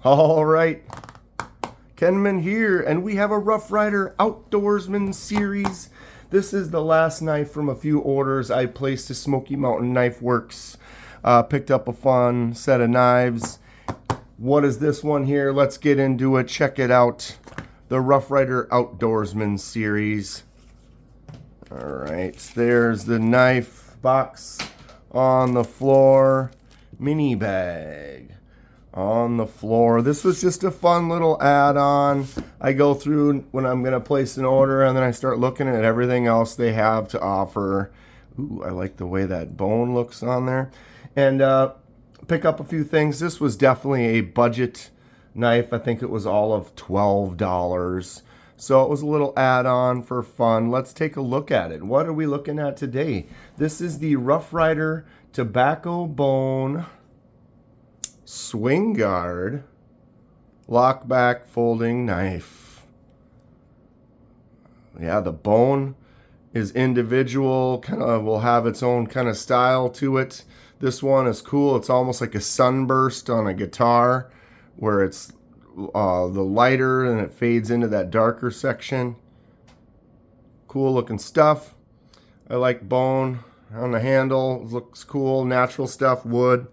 All right, Kenman here, and we have a Rough Ryder Outdoorsman series. This is the last knife from a few orders I placed to Smoky Mountain Knife Works. Picked up a fun set of knives. What is this one here? Let's get into it. Check it out. The Rough Ryder Outdoorsman series. All right, there's the knife box on the floor. Mini bag on the floor. This was just a fun little add-on. I go through when I'm going to place an order, and then I start looking at everything else they have to offer. Ooh, I like the way that bone looks on there. And pick up a few things. This was definitely a budget knife. I think it was all of $12. So it was a little add-on for fun. Let's take a look at it. What are we looking at today? This is the Rough Ryder Tobacco Bone Swing Guard Lockback Folding Knife. Yeah, the bone is individual, kind of will have its own kind of style to it. This one is cool. It's almost like a sunburst on a guitar, where it's the lighter and it fades into that darker section. Cool looking stuff. I like bone on the handle. It looks cool. Natural stuff, wood.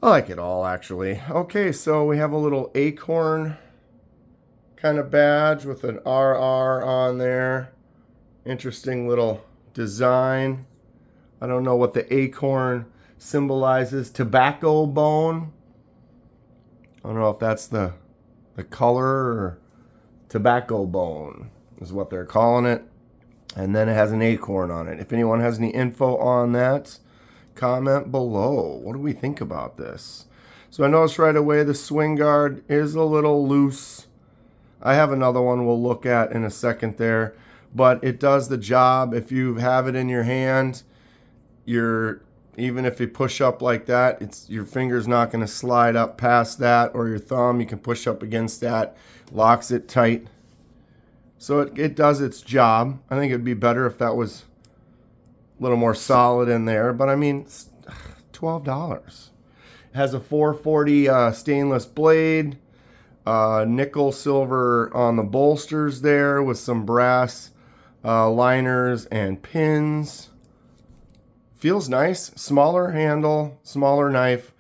I like it all, actually. Okay, so we have a little acorn kind of badge with an RR on there. Interesting little design. I don't know what the acorn symbolizes. Tobacco bone. I don't know if that's the color or tobacco bone is what they're calling it. And then it has an acorn on it. If anyone has any info on that, comment below. What do we think about this? So I noticed right away the swing guard is a little loose. I have another one we'll look at in a second there, but it does the job. If you have it in your hand, even if you push up like that, your finger's not going to slide up past that, or your thumb, you can push up against that, locks it tight. So it does its job. I think it'd be better if that was a little more solid in there, but I mean, $12. It has a 440 stainless blade, nickel silver on the bolsters there with some brass liners and pins. Feels nice. Smaller handle, smaller knife.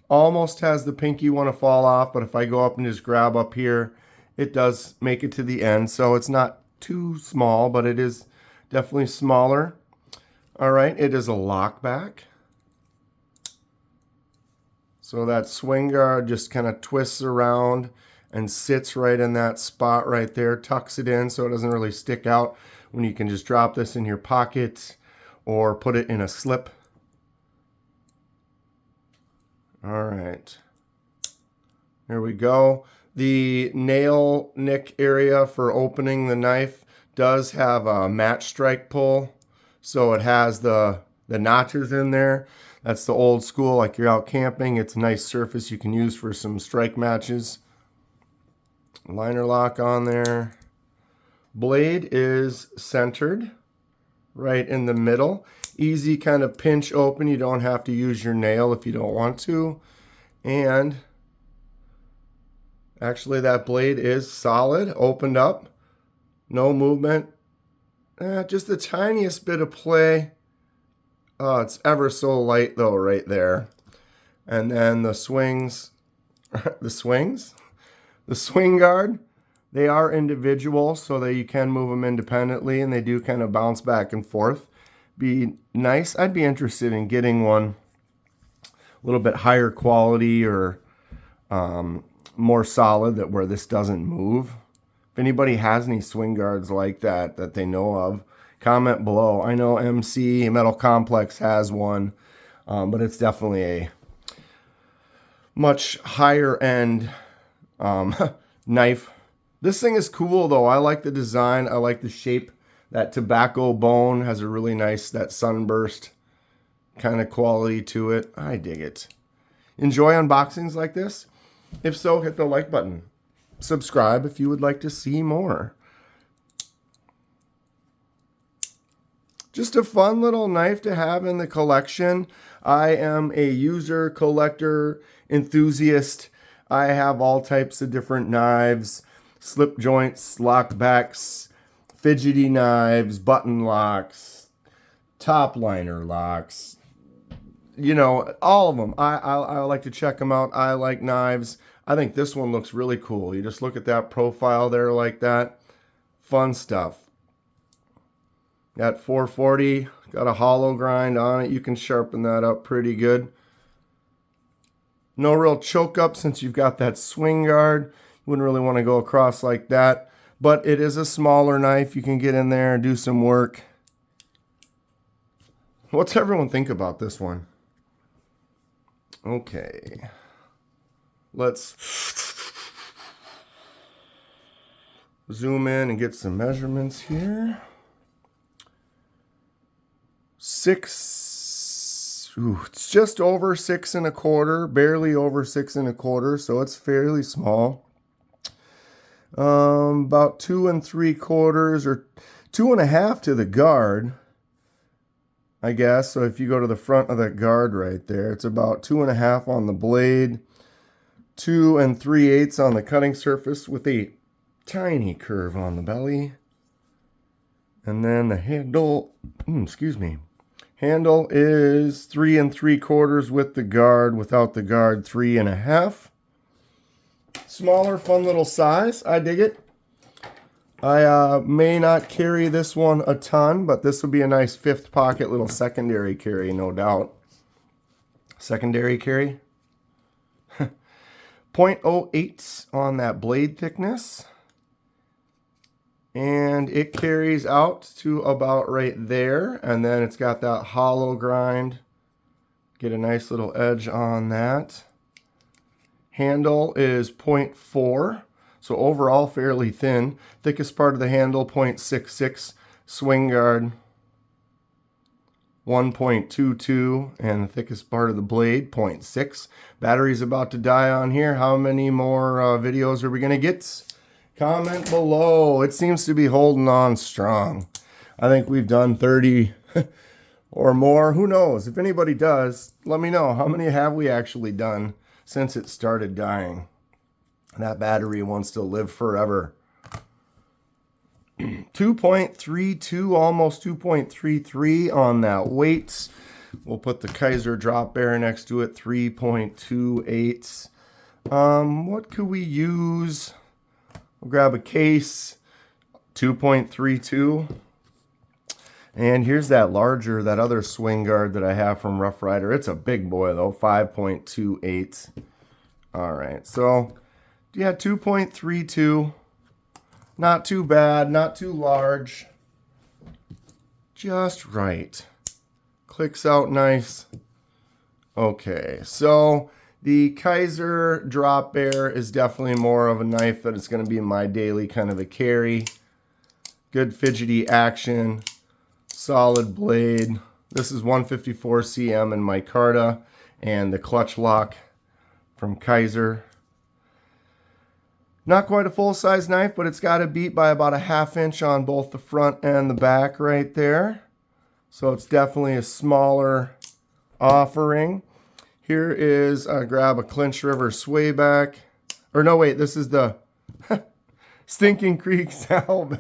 Almost has the pinky want to fall off, but if I go up and just grab up here, it does make it to the end. So it's not too small, but it is definitely smaller. All right, it is a lockback. So that swing guard just kind of twists around and sits right in that spot right there, tucks it in so it doesn't really stick out when you can just drop this in your pocket or put it in a slip. All right, here we go. The nail nick area for opening the knife does have a match strike pull. So it has the notches in there. That's the old school, like you're out camping. It's a nice surface you can use for some strike matches. Liner lock on there. Blade is centered right in the middle. Easy kind of pinch open. You don't have to use your nail if you don't want to. And actually that blade is solid, opened up, no movement. Just the tiniest bit of play. Oh, it's ever so light though right there. And then the swings, the swing guard, they are individual so that you can move them independently, and they do kind of bounce back and forth. Be nice. I'd be interested in getting one a little bit higher quality or more solid, that where this doesn't move. If anybody has any swing guards like that that they know of, comment below. I know MC Metal Complex has one, but it's definitely a much higher end knife. This thing is cool though. I like the design. I like the shape. That tobacco bone has a really nice, that sunburst kind of quality to it. I dig it. Enjoy unboxings like this? If so, hit the like button. Subscribe if you would like to see more. Just a fun little knife to have in the collection. I am a user, collector, enthusiast. I have all types of different knives, slip joints, lockbacks, fidgety knives, button locks, top liner locks, you know, all of them. I like to check them out. I like knives. I think this one looks really cool. You just look at that profile there like that. Fun stuff. Got 440, got a hollow grind on it. You can sharpen that up pretty good. No real choke up since you've got that swing guard. You wouldn't really want to go across like that. But it is a smaller knife. You can get in there and do some work. What's everyone think about this one? Okay. Let's zoom in and get some measurements here. 6, it's just over 6 1/4, barely over 6 1/4, so it's fairly small. About 2 3/4 or 2 1/2 to the guard, I guess. So if you go to the front of that guard right there, it's about 2 1/2 on the blade, 2 3/8 on the cutting surface with a tiny curve on the belly. And then the handle, handle is 3 3/4 with the guard. Without the guard, 3 1/2. Smaller, fun little size. I dig it. I may not carry this one a ton, but this will be a nice 5th pocket little secondary carry, no doubt. Secondary carry. 0.08 on that blade thickness. And it carries out to about right there. And then it's got that hollow grind. Get a nice little edge on that. Handle is 0.4. So overall fairly thin. Thickest part of the handle, 0.66. Swing guard, 1.22. And the thickest part of the blade, 0.6. Battery's about to die on here. How many more videos are we going to get? Comment below. It seems to be holding on strong. I think we've done 30 or more. Who knows? If anybody does, let me know. How many have we actually done since it started dying? That battery wants to live forever. 2.32, almost 2.33 on that weight. We'll put the Kaiser drop bear next to it, 3.28. What could we use? We'll grab a case, 2.32. And here's that larger, that other swing guard that I have from Rough Ryder. It's a big boy though, 5.28. All right, so yeah, 2.32. Not too bad, not too large. Just right. Clicks out nice. Okay, so the Kaiser drop bear is definitely more of a knife that is going to be my daily kind of a carry. Good fidgety action. Solid blade. This is 154 cm in micarta and the clutch lock from Kaiser. Not quite a full-size knife, but it's got a beat by about a 1/2 inch on both the front and the back right there. So it's definitely a smaller offering. Here is, grab a Clinch River swayback. Or no, wait, this is the Stinking Creek sow.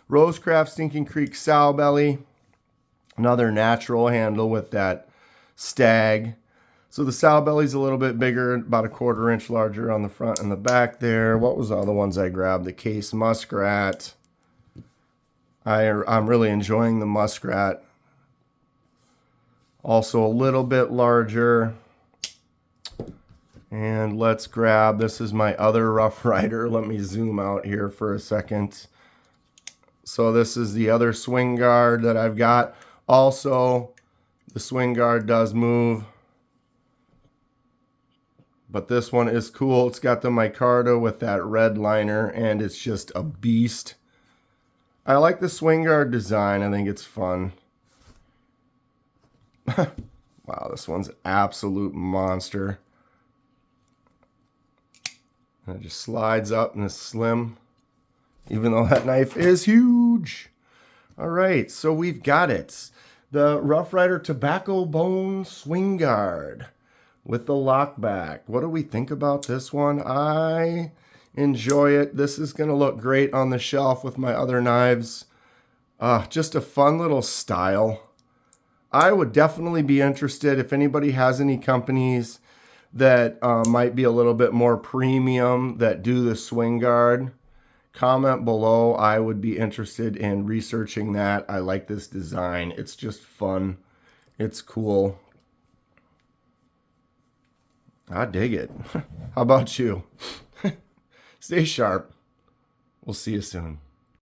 Rosecraft Stinking Creek sow belly. Another natural handle with that stag. So the sow belly's a little bit bigger, about a 1/4 inch larger on the front and the back there. What was the other ones I grabbed? The Case Muskrat. I'm really enjoying the Muskrat. Also a little bit larger. And let's grab, this is my other Rough Ryder. Let me zoom out here for a second. So this is the other swing guard that I've got. Also, the swing guard does move. But this one is cool. It's got the micarta with that red liner, and it's just a beast. I like the swing guard design. I think it's fun. Wow, this one's an absolute monster. And it just slides up and is slim, even though that knife is huge. All right, so we've got it. The Rough Ryder Tobacco Bone Swing Guard. with the Lockback. What do we think about this one? I enjoy it. This is going to look great on the shelf with my other knives. Just a fun little style. I would definitely be interested if anybody has any companies that might be a little bit more premium that do the swing guard. Comment below. I would be interested in researching that. I like this design. It's just fun. It's cool. I dig it. How about you? Stay sharp. We'll see you soon.